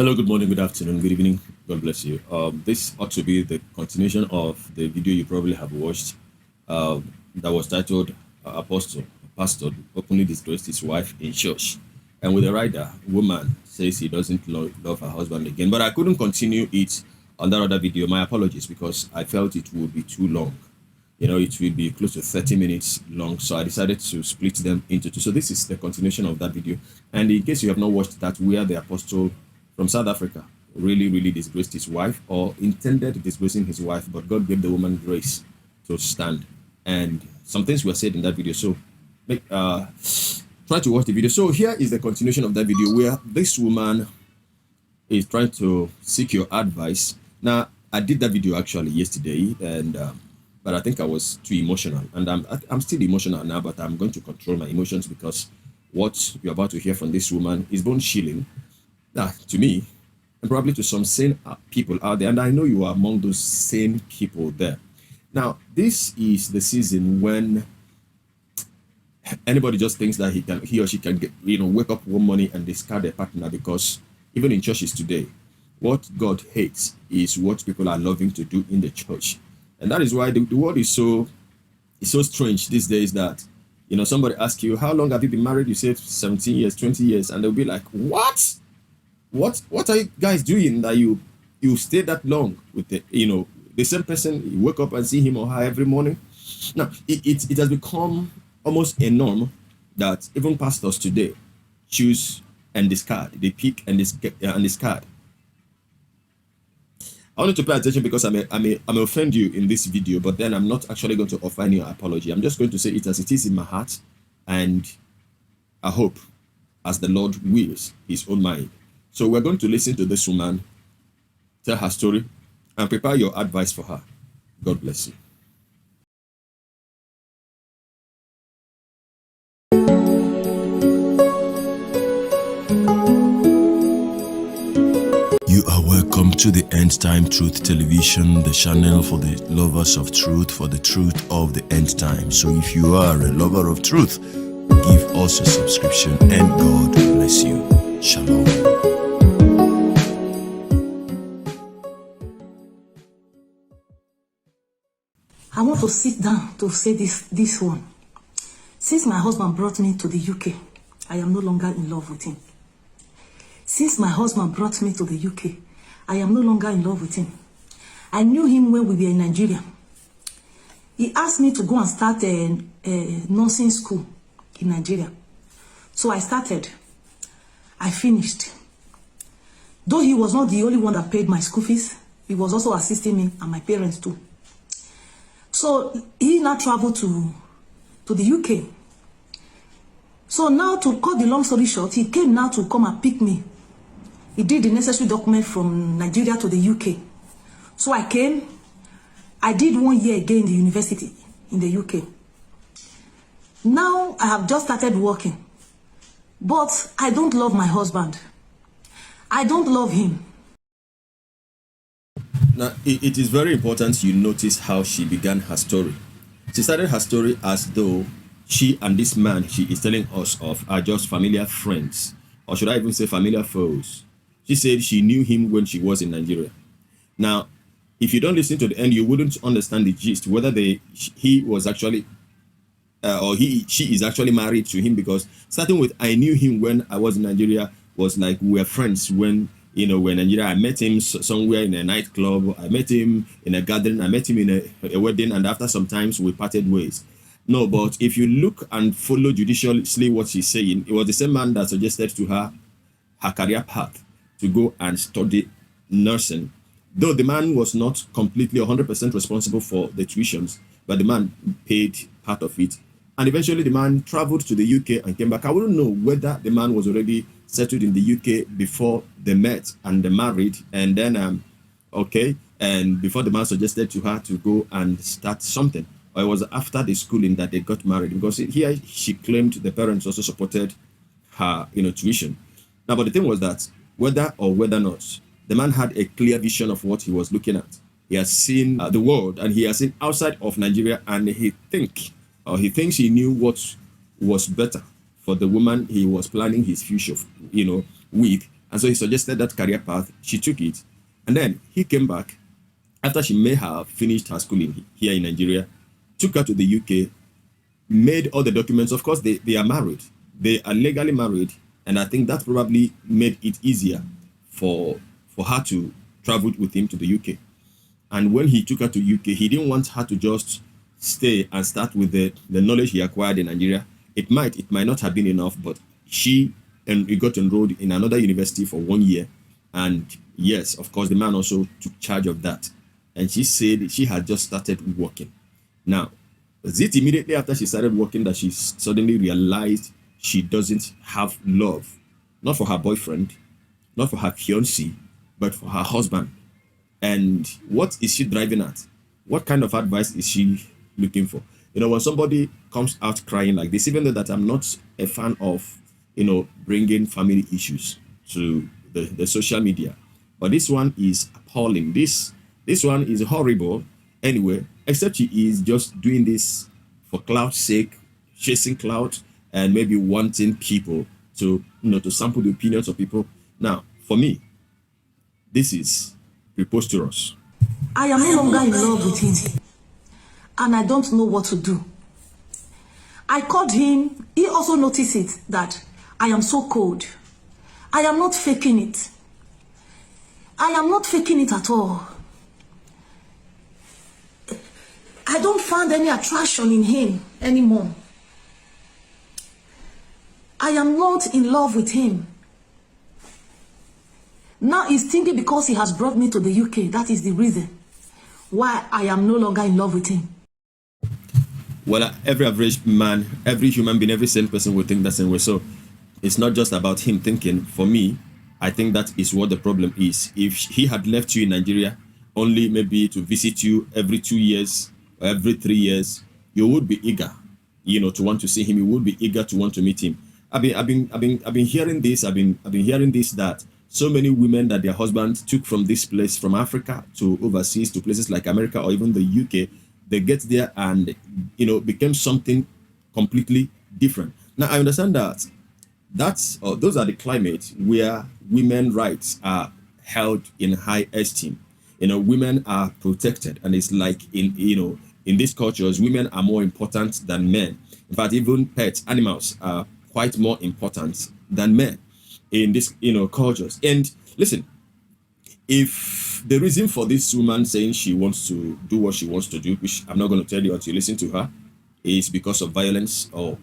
Hello, good morning, good afternoon, good evening. God bless you. This ought to be the continuation of the video you probably have watched that was titled Apostle, Pastor openly disgraced his wife in church. And with the writer, woman says he doesn't love her husband again. But I couldn't continue it on that other video. My apologies because I felt it would be too long. It will be close to 30 minutes long. So I decided to split them into two. So this is the continuation of that video. And in case you have not watched that, where the apostle from South Africa really disgraced his wife or intended disgracing his wife, but God gave the woman grace to stand. And some things were said in that video. So try to watch the video. So here is the continuation of that video where this woman is trying to seek your advice. Now, I did that video actually yesterday, and but I think I was too emotional, and I'm still emotional now, but I'm going to control my emotions because what you're about to hear from this woman is bone chilling. To me, and probably to some sane people out there, and I know you are among those sane people there. Now, this is the season when anybody just thinks that he or she can get, wake up one morning and discard their partner, because even in churches today, what God hates is what people are loving to do in the church. And that is why the world is so strange these days that, somebody asks you, how long have you been married? You say 17 years, 20 years, and they'll be like, what? What are you guys doing that you stay that long with the same person? You wake up and see him or her every morning. Now, it has become almost a norm that even pastors today choose and discard. They pick and discard. I want you to pay attention because I may offend you in this video, but then I'm not actually going to offer any apology. I'm just going to say it as it is in my heart, and I hope as the Lord wills his own mind. So we're going to listen to this woman, tell her story, and prepare your advice for her. God bless you. You are welcome to the End Time Truth Television, the channel for the lovers of truth, for the truth of the end time. So if you are a lover of truth, give us a subscription and God bless you. Shalom. I want to sit down to say this one. Since my husband brought me to the UK, I am no longer in love with him. Since my husband brought me to the UK, I am no longer in love with him. I knew him when we were in Nigeria. He asked me to go and start a nursing school in Nigeria. So I started. I finished. Though he was not the only one that paid my school fees, he was also assisting me and my parents too. So he now traveled to the UK. So now, to cut the long story short, he came now to come and pick me. He did the necessary document from Nigeria to the UK. So I came. I did 1 year again in the university in the UK. Now I have just started working. But I don't love my husband. I don't love him. Now, it is very important you notice how she began her story. She started her story as though she and this man she is telling us of are just familiar friends, or should I even say familiar foes. She said she knew him when she was in Nigeria. Now, if you don't listen to the end, you wouldn't understand the gist, whether he was actually or she is actually married to him, because starting with I knew him when I was in Nigeria was like we were friends when we're in Nigeria. I met him somewhere in a nightclub. I met him in a gathering. I met him in a wedding, and after some times we parted ways. No, but if you look and follow judiciously what she's saying, it was the same man that suggested to her career path to go and study nursing. Though the man was not completely 100% responsible for the tuitions, but the man paid part of it. And eventually the man traveled to the UK and came back. I wouldn't know whether the man was already settled in the UK before they met and they married, and then and before the man suggested to her to go and start something, or it was after the schooling that they got married, because here she claimed the parents also supported her tuition. Now, but the thing was that whether not, the man had a clear vision of what he was looking at. He has seen the world, and he has seen outside of Nigeria, and he thinks he knew what was better for the woman he was planning his future with, And so he suggested that career path. She took it. And then he came back after she may have finished her schooling here in Nigeria, took her to the UK, made all the documents. Of course, they are married. They are legally married. And I think that probably made it easier for her to travel with him to the UK. And when he took her to UK, he didn't want her to just stay and start with the knowledge he acquired in Nigeria. It might not have been enough, but he got enrolled in another university for 1 year. And yes, of course, the man also took charge of that. And she said she had just started working. Now, was it immediately after she started working that she suddenly realized she doesn't have love, not for her boyfriend, not for her fiancé, but for her husband? And what is she driving at? What kind of advice is she looking for? You know, when somebody comes out crying like this, even though that I'm not a fan of, bringing family issues to the social media, but this one is appalling. This one is horrible anyway, except she is just doing this for clout's sake, chasing clout, and maybe wanting people to, to sample the opinions of people. Now, for me, this is preposterous. I am no longer in love with him, and I don't know what to do. I called him. He also noticed it, that I am so cold. I am not faking it. I am not faking it at all. I don't find any attraction in him anymore. I am not in love with him. Now he's thinking because he has brought me to the UK, that is the reason why I am no longer in love with him. Well, every average man, every human being, every sane person will think the same way. So it's not just about him thinking. For me, I think that is what the problem is. If he had left you in Nigeria only maybe to visit you every 2 years or every 3 years, you would be eager, to want to see him. You would be eager to want to meet him. I've been hearing this. I've been hearing this, that so many women that their husbands took from this place, from Africa to overseas, to places like America or even the UK, they get there and, became something completely different. Now, I understand that those are the climates where women's rights are held in high esteem. Women are protected, and it's like in these cultures, women are more important than men. In fact, even pets, animals are quite more important than men in this, cultures. And listen, if the reason for this woman saying she wants to do what she wants to do, which I'm not going to tell you until you listen to her, is because of violence or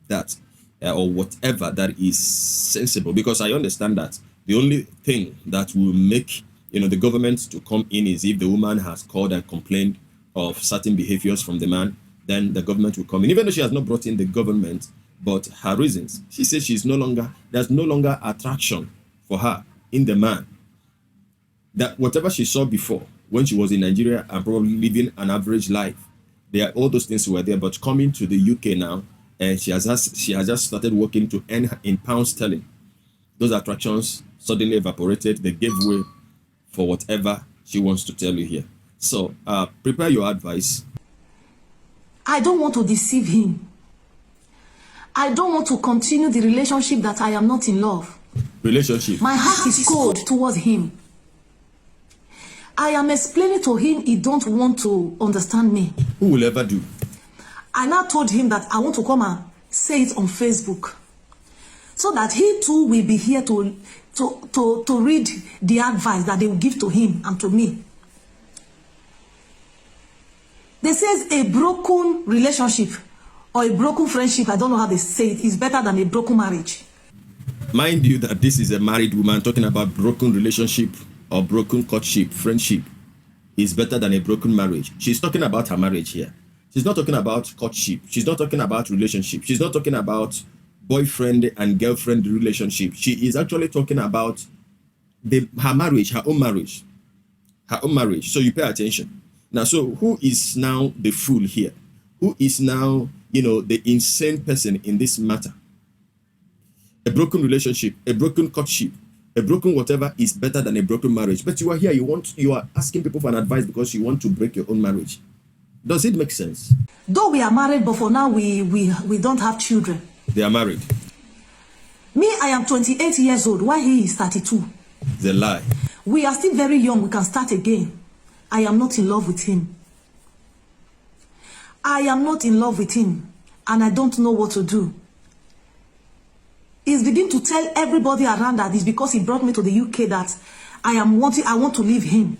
that, or whatever that is sensible, because I understand that the only thing that will make, the government to come in is if the woman has called and complained of certain behaviors from the man, then the government will come in, even though she has not brought in the government. But her reasons, she says there's no longer attraction for her in the man. That whatever she saw before when she was in Nigeria and probably living an average life, all those things were there. But coming to the UK now, and she has just started working to earn in pounds sterling, those attractions suddenly evaporated. They gave way for whatever she wants to tell you here. So prepare your advice. I don't want to deceive him. I don't want to continue the relationship that I am not in love. Relationship. My heart is cold towards him. I am explaining to him, he don't want to understand me. Who will ever do? I now told him that I want to come and say it on Facebook, so that he too will be here to read the advice that they will give to him and to me. They says a broken relationship or a broken friendship, I don't know how they say it, is better than a broken marriage. Mind you that this is a married woman talking about broken relationship or broken courtship, friendship is better than a broken marriage. She's talking about her marriage here. She's not talking about courtship. She's not talking about relationship. She's not talking about boyfriend and girlfriend relationship. She is actually talking about her marriage, her own marriage. Her own marriage. So you pay attention. Now, so who is now the fool here? Who is now, the insane person in this matter? A broken relationship, a broken courtship, a broken whatever is better than a broken marriage. But you are here, you are asking people for an advice because you want to break your own marriage. Does it make sense? Though we are married, but for now we don't have children. They are married. Me, I am 28 years old, while he is 32. It's a lie. We are still very young. We can start again. I am not in love with him. I am not in love with him. And I don't know what to do. He's beginning to tell everybody around that it's because he brought me to the UK that I want to leave him.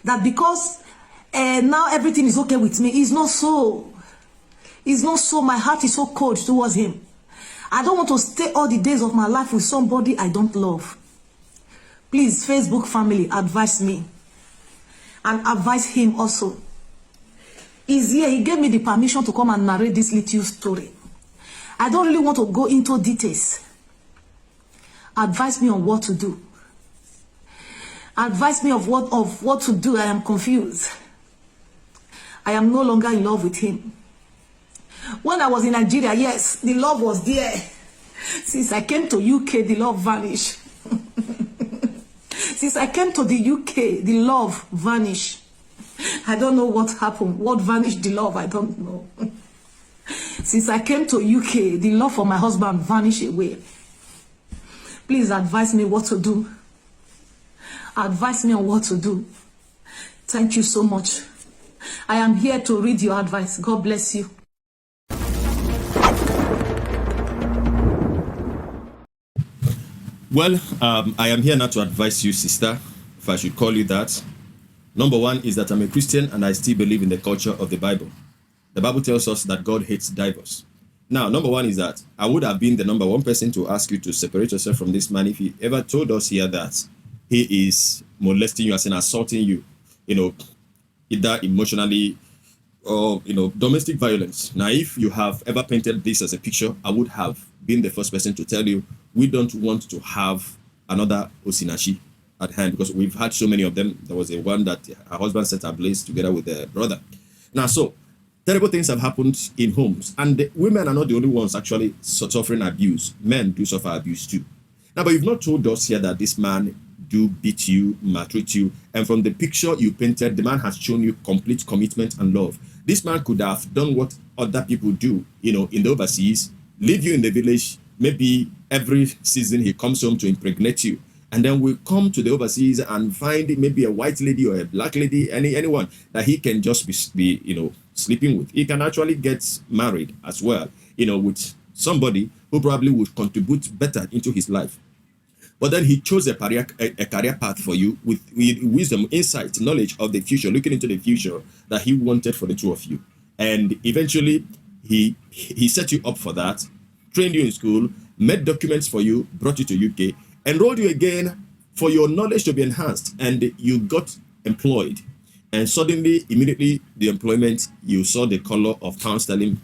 That because now everything is okay with me. It's not so. It's not so. My heart is so cold towards him. I don't want to stay all the days of my life with somebody I don't love. Please, Facebook family, advise me. And advise him also. He's here. He gave me the permission to come and narrate this little story. I don't really want to go into details. Advise me on what to do. Advise me of what to do. I am confused. I am no longer in love with him. When I was in Nigeria, yes, the love was there. Since I came to UK, the love vanished. Since I came to the UK, the love vanished. I don't know what happened. What vanished the love, I don't know. Since I came to UK, the love for my husband vanished away. Please advise me what to do. Advise me on what to do. Thank you so much. I am here to read your advice. God bless you. Well, I am here now to advise you, sister, if I should call you that. Number one is that I'm a Christian and I still believe in the culture of the Bible. The Bible tells us that God hates divorce. Now, number one is that I would have been the number one person to ask you to separate yourself from this man if he ever told us here that he is molesting you, as in assaulting you, either emotionally or, domestic violence. Now, if you have ever painted this as a picture, I would have been the first person to tell you we don't want to have another Osinachi at hand because we've had so many of them. There was a one that her husband set ablaze together with their brother. Now, so terrible things have happened in homes, and the women are not the only ones actually suffering abuse. Men do suffer abuse too. Now, but you've not told us here that this man do beat you, maltreat you, and from the picture you painted, the man has shown you complete commitment and love. This man could have done what other people do, in the overseas, leave you in the village. Maybe every season he comes home to impregnate you, and then we come to the overseas and find maybe a white lady or a black lady, anyone that he can just be sleeping with. He can actually get married as well, with somebody who probably would contribute better into his life. But then he chose a career path for you with wisdom, insight, knowledge of the future, looking into the future that he wanted for the two of you. And eventually, he set you up for that, trained you in school, made documents for you, brought you to UK, enrolled you again for your knowledge to be enhanced, and you got employed. And suddenly, immediately, the employment, you saw the color of pound sterling,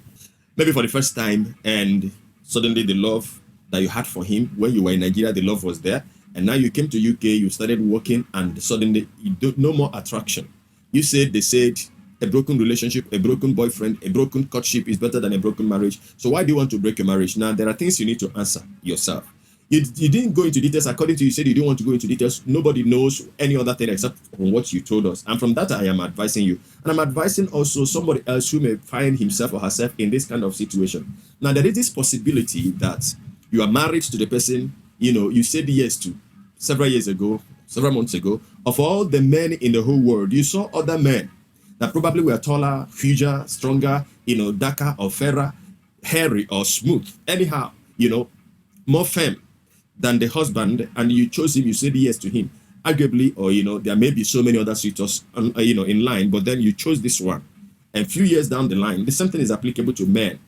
maybe for the first time, and suddenly the love that you had for him when you were in Nigeria, the love was there. And now you came to UK, you started working, and suddenly no more attraction. They said a broken relationship, a broken boyfriend, a broken courtship is better than a broken marriage. So why do you want to break your marriage? Now, there are things you need to answer yourself. You didn't go into details. According to you said you didn't want to go into details. Nobody knows any other thing except from what you told us. And from that, I am advising you. And I'm advising also somebody else who may find himself or herself in this kind of situation. Now, there is this possibility that you are married to the person, you said yes to several months ago. Of all the men in the whole world, you saw other men that probably were taller, huger, stronger, darker or fairer, hairy or smooth. Anyhow, more firm than the husband, and you chose him, you said yes to him. Arguably, or there may be so many other suitors, in line, but then you chose this one. And a few years down the line, the same thing is applicable to men.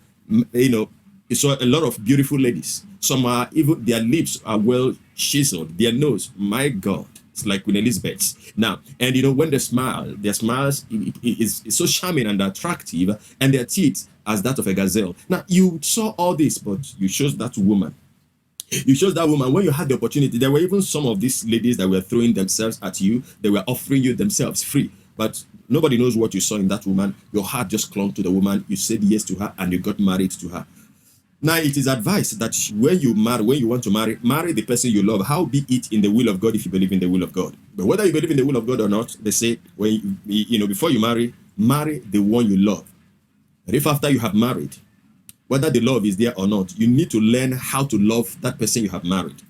You saw a lot of beautiful ladies. Some are even, their lips are well chiseled. Their nose, my God, it's like Queen Elizabeth's. Now, and when they smile, their smiles is so charming and attractive, and their teeth as that of a gazelle. Now, you saw all this, but you chose that woman. You chose that woman when you had the opportunity. There were even some of these ladies that were throwing themselves at you. They were offering you themselves free. But nobody knows what you saw in that woman. Your heart just clung to the woman. You said yes to her, and you got married to her. Now, it is advised that when you want to marry the person you love, how be it in the will of God if you believe in the will of God. But whether you believe in the will of God or not, they say, before you marry the one you love. But if after you have married, whether the love is there or not. You need to learn how to love that person you have married.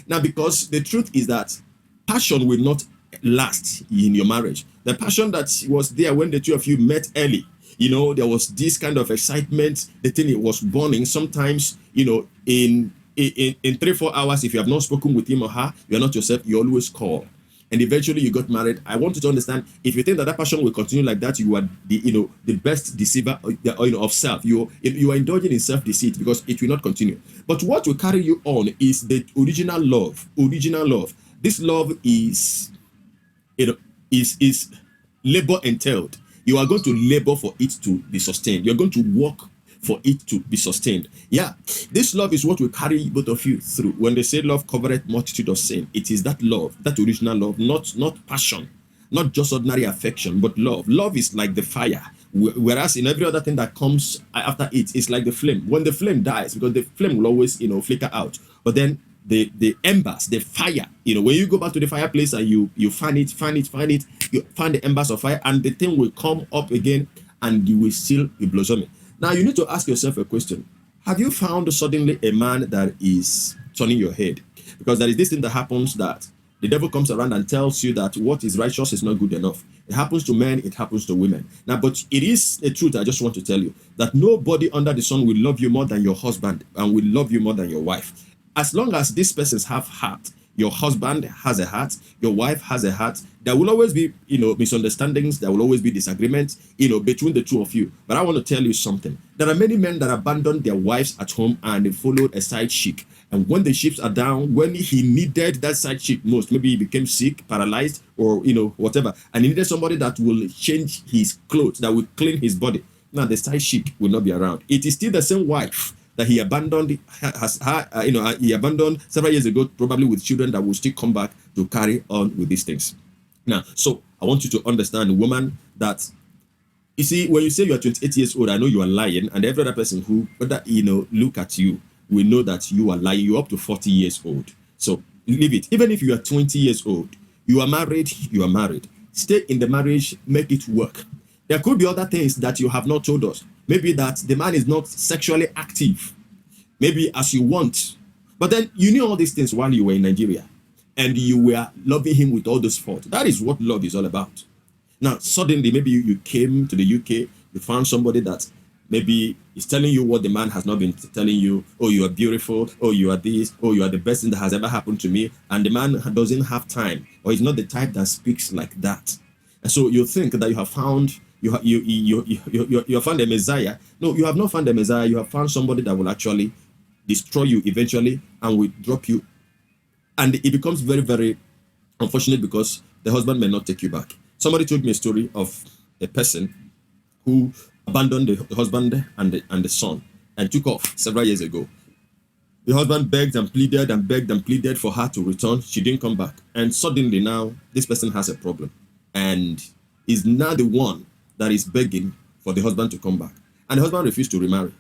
Now, because the truth is that passion will not last in your marriage. The passion that was there when the two of you met early, there was this kind of excitement. The thing, it was burning. Sometimes, in 3-4 hours, if you have not spoken with him or her, you're not yourself, you always call. And eventually you got married. I want you to understand, if you think that passion will continue like that, you are the best deceiver of self. You are indulging in self-deceit, because it will not continue. But what will carry you on is the original love. This love is labor entailed. You are going to labor for it to be sustained. You're going to work for it to be sustained. Yeah, this love is what will carry both of you through. When they say love covereth multitude of sin, it is that love, that original love, not passion, not just ordinary affection, but love. Love is like the fire, whereas in every other thing that comes after it, it's like the flame. When the flame dies, because the flame will always flicker out, but then the embers, the fire, when you go back to the fireplace and you fan it, you find the embers of fire, and the thing will come up again, and you will still be blossoming. Now, you need to ask yourself a question. Have you found suddenly a man that is turning your head? Because there is this thing that happens, that the devil comes around and tells you that what is righteous is not good enough. It happens to men, it happens to women. Now, but it is a truth, I just want to tell you, that nobody under the sun will love you more than your husband, and will love you more than your wife. As long as these persons have heart, your husband has a heart, your wife has a heart, there will always be, misunderstandings, there will always be disagreements, between the two of you. But I want to tell you something. There are many men that abandoned their wives at home and they followed a side chick. And when the ships are down, when he needed that side chick most, maybe he became sick, paralyzed, or, whatever, and he needed somebody that will change his clothes, that will clean his body. Now, the side chick will not be around. It is still the same wife that he abandoned, he abandoned several years ago, probably with children that will still come back to carry on with these things. Now, so I want you to understand, woman, that you see, when you say you are 28 years old, I know you are lying, and every other person who, look at you, will know that you are lying. You're up to 40 years old. So leave it. Even if you are 20 years old, you are married, you are married. Stay in the marriage, make it work. There could be other things that you have not told us. Maybe that the man is not sexually active, maybe as you want. But then you knew all these things while you were in Nigeria, and you were loving him with all those faults. That is what love is all about. Now, suddenly, maybe you came to the UK, you found somebody that maybe is telling you what the man has not been telling you. Oh, you are beautiful. Oh, you are this. Oh, you are the best thing that has ever happened to me. And the man doesn't have time, or he's not the type that speaks like that. And so you think that you have found you have found a Messiah. No, you have not found a Messiah. You have found somebody that will actually destroy you eventually and will drop you. And it becomes very, very unfortunate, because the husband may not take you back. Somebody told me a story of a person who abandoned the husband and the son and took off several years ago. The husband begged and pleaded for her to return. She didn't come back. And suddenly now, this person has a problem, and is now the one that is begging for the husband to come back. And the husband refused to remarry.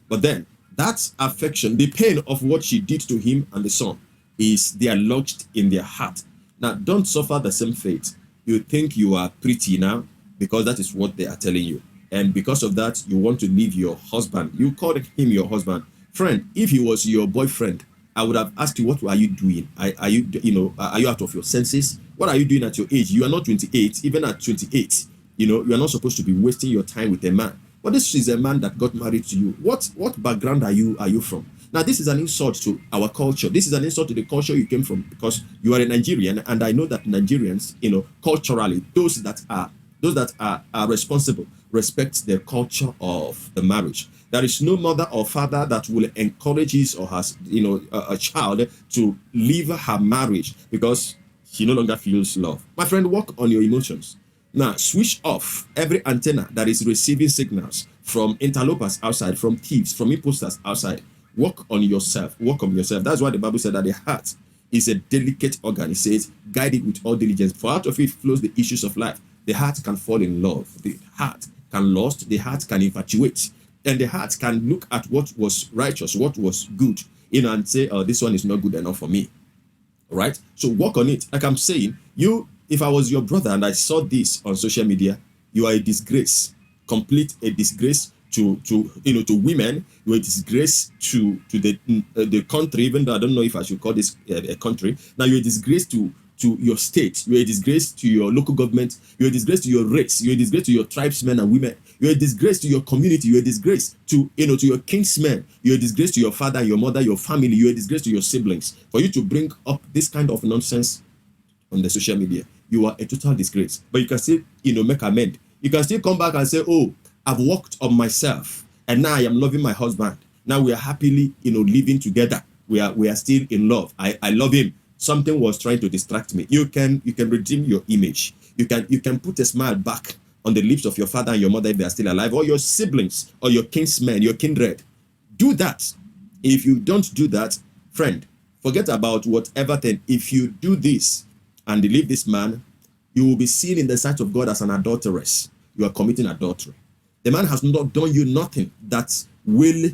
But then that affection, the pain of what she did to him and the son, is they are lodged in their heart. Now, don't suffer the same fate. You think you are pretty now because that is what they are telling you. And because of that, you want to leave your husband. You call him your husband. Friend, if he was your boyfriend, I would have asked you, what are you doing? Are you out of your senses? What are you doing at your age? You are not 28. Even at 28, you are not supposed to be wasting your time with a man. But this is a man that got married to you. What background are you from? Now, this is an insult to our culture. This is an insult to the culture you came from, because you are a Nigerian, and I know that Nigerians, culturally, those that are responsible respect the culture of the marriage. There is no mother or father that will encourage his or her, a child to leave her marriage because she no longer feels love. My friend, work on your emotions. Now, switch off every antenna that is receiving signals from interlopers outside, from thieves, from imposters outside. Work on yourself. That's why the Bible said that the heart is a delicate organ. It says, guide it with all diligence, for out of it flows the issues of life. The heart can fall in love. The heart can lust. The heart can infatuate. And the heart can look at what was righteous, what was good, and say, oh, this one is not good enough for me. All right? So work on it. Like I'm saying, if I was your brother and I saw this on social media, you are a disgrace. Complete a disgrace to women. You're a disgrace to the country. Even though I don't know if I should call this a country. Now you're a disgrace to your state. You're a disgrace to your local government. You're a disgrace to your race. You're a disgrace to your tribesmen and women. You're a disgrace to your community. You're a disgrace to to your kinsmen. You're a disgrace to your father, your mother, your family. You're a disgrace to your siblings. For you to bring up this kind of nonsense on the social media, you are a total disgrace. But you can still make amend. You can still come back and say, oh, I've worked on myself and now I am loving my husband. Now we are happily living together. We are still in love. I love him. Something was trying to distract me. You can redeem your image. You can put a smile back on the lips of your father and your mother if they are still alive, or your siblings, or your kinsmen, your kindred. Do that. If you don't do that, friend, forget about whatever thing. If you do this and leave this man, you will be seen in the sight of God as an adulteress. You are committing adultery. The man has not done you nothing that will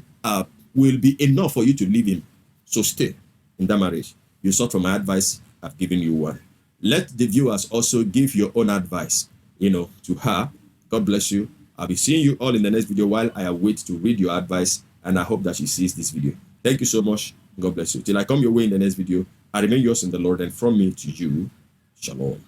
be enough for you to leave him. So stay in that marriage. You sought for my advice. I've given you one. Let the viewers also give your own advice, to her. God bless you. I'll be seeing you all in the next video while I await to read your advice, and I hope that she sees this video. Thank you so much. God bless you. Till I come your way in the next video, I remain yours in the Lord, and from me to you, shalom.